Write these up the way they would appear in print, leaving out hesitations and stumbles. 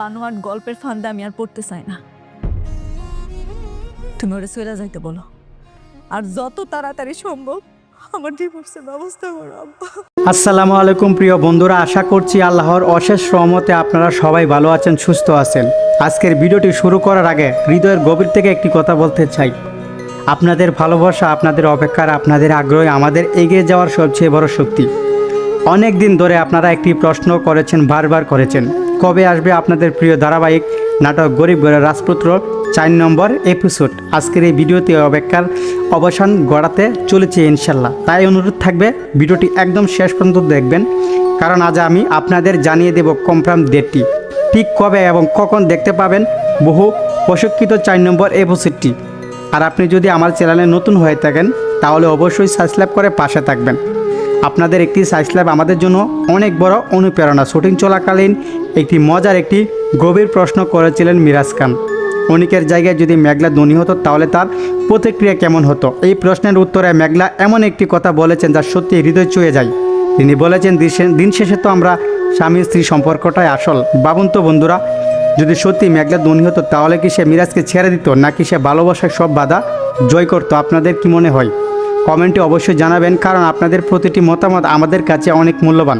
আনোয়ার গল্পের ফান্দে আমি আর পড়তে চাই না। তুমি ওরা সইরা যাইতে বলো, আর যত তাড়াতাড়ি সম্ভব আমার ডিভোর্সের ব্যবস্থা করো আব্বা। আসসালামু আলাইকুম প্রিয় বন্ধুরা, আশা করছি আল্লাহর অশেষ রহমতে আপনারা সবাই ভালো আছেন, সুস্থ আছেন। আজকের ভিডিওটি শুরু করার আগে হৃদয়ের গভীর থেকে একটি কথা বলতে চাই। আপনাদের ভালোবাসা, আপনাদের অপেক্ষার, আপনাদের আগ্রহে আমাদের এগিয়ে যাওয়ার সবচেয়ে বড় শক্তি। অনেক দিন ধরে আপনারা একটি প্রশ্ন করেছেন, বারবার করেছেন, কবে আসবে আপনাদের প্রিয় ধারাবাহিক নাটক গরিব ঘরের রাজপুত্র 4 নম্বর এপিসোড। আজকের এই ভিডিওতে অপেক্ষার অবসান গড়াতে চলেছে ইনশাল্লাহ। তাই অনুরোধ থাকবে ভিডিওটি একদম শেষ পর্যন্ত দেখবেন, কারণ আজ আমি আপনাদের জানিয়ে দেব কনফার্ম ডেটটি, ঠিক কবে এবং কখন দেখতে পাবেন বহু প্রশিক্ষিত 4 নম্বর এপিসোডটি। আর আপনি যদি আমার চ্যানেলে নতুন হয়ে থাকেন তাহলে অবশ্যই সাবস্ক্রাইব করে পাশে থাকবেন। আপনাদের একটি সাবস্ক্রাইব আমাদের জন্য অনেক বড় অনুপ্রেরণা। শুটিং চলাকালীন একটি মজার একটি গভীর প্রশ্ন করেছিলেন মিরাজ খান, অনিকের জায়গায় যদি মেঘলা ধনী হতো তাহলে তার প্রতিক্রিয়া কেমন হতো। এই প্রশ্নের উত্তরে মেঘলা এমন একটি কথা বলেছেন যা সত্যি হৃদয় ছুঁয়ে যায়। তিনি বলেছেন, দিন শেষে তো আমরা স্বামী স্ত্রী সম্পর্কটাই আসল। ভাবুন তো বন্ধুরা, যদি সত্যি মেঘলা ধনী হতো তাহলে কি সে মিরাজকে ছেড়ে দিত, নাকি সে ভালোবাসার সব বাধা জয় করতো? আপনাদের কি মনে হয় কমেন্টে অবশ্যই জানাবেন, কারণ আপনাদের প্রতিটি মতামত আমাদের কাছে অনেক মূল্যবান।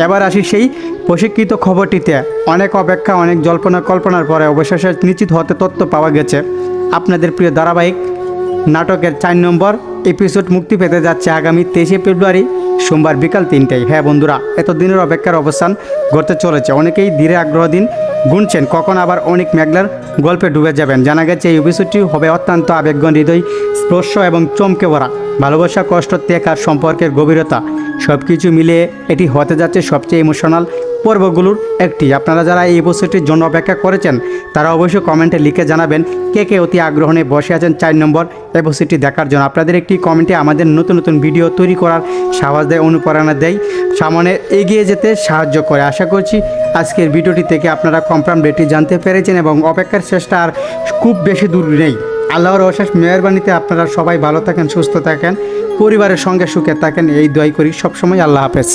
এবার আসি সেই প্রশিক্ষিত খবরটিতে। অনেক অপেক্ষা, অনেক জল্পনা কল্পনার পরে অবশেষে নিশ্চিত হতে তথ্য পাওয়া গেছে আপনাদের প্রিয় ধারাবাহিক নাটকের 4 নম্বর এপিসোড মুক্তি পেতে যাচ্ছে আগামী 23শে ফেব্রুয়ারি সোমবার বিকাল 3টায়। হ্যাঁ বন্ধুরা, এতদিনের অপেক্ষার অবসান ঘটতে চলেছে। অনেকেই ধীরে আগ্রহ দিন গুনছেন কখন আবার অনেক মেঘলার গল্পে ডুবে যাবেন। জানা গেছে এই এপিসোডটি হবে অত্যন্ত আবেগঘন, হৃদয় স্পর্শ এবং চমকে ভরা। ভালোবাসা, কষ্ট, ত্যাগ আর সম্পর্কের গভীরতা সব কিছু মিলিয়ে এটি হতে যাচ্ছে সবচেয়ে ইমোশনাল পর্বগুলোর একটি। আপনারা যারা এই এপিসোডটির জন্য অপেক্ষা করেছেন তারা অবশ্যই কমেন্টে লিখে জানাবেন কে কে অতি আগ্রহ নিয়ে বসে আছেন 4 নম্বর এপিসোডটি দেখার জন্য। আপনাদের একটি কমেন্টে আমাদের নতুন নতুন ভিডিও তৈরি করার সাহস দেয়, অনুপ্রেরণা দেয়, সামনে এগিয়ে যেতে সাহায্য করে। আশা করছি আজকের ভিডিওটি থেকে আপনারা কনফার্ম ডেটটি জানতে পেরেছেন এবং অপেক্ষার শেষটা আর খুব বেশি দূর নেই। আল্লাহর অশেষ মেহেরবানিতে আপনারা সবাই ভালো থাকেন, সুস্থ থাকেন, পরিবারের সঙ্গে সুখে থাকেন, এই দোয়াই করি সবসময়। আল্লাহ হাফেজ।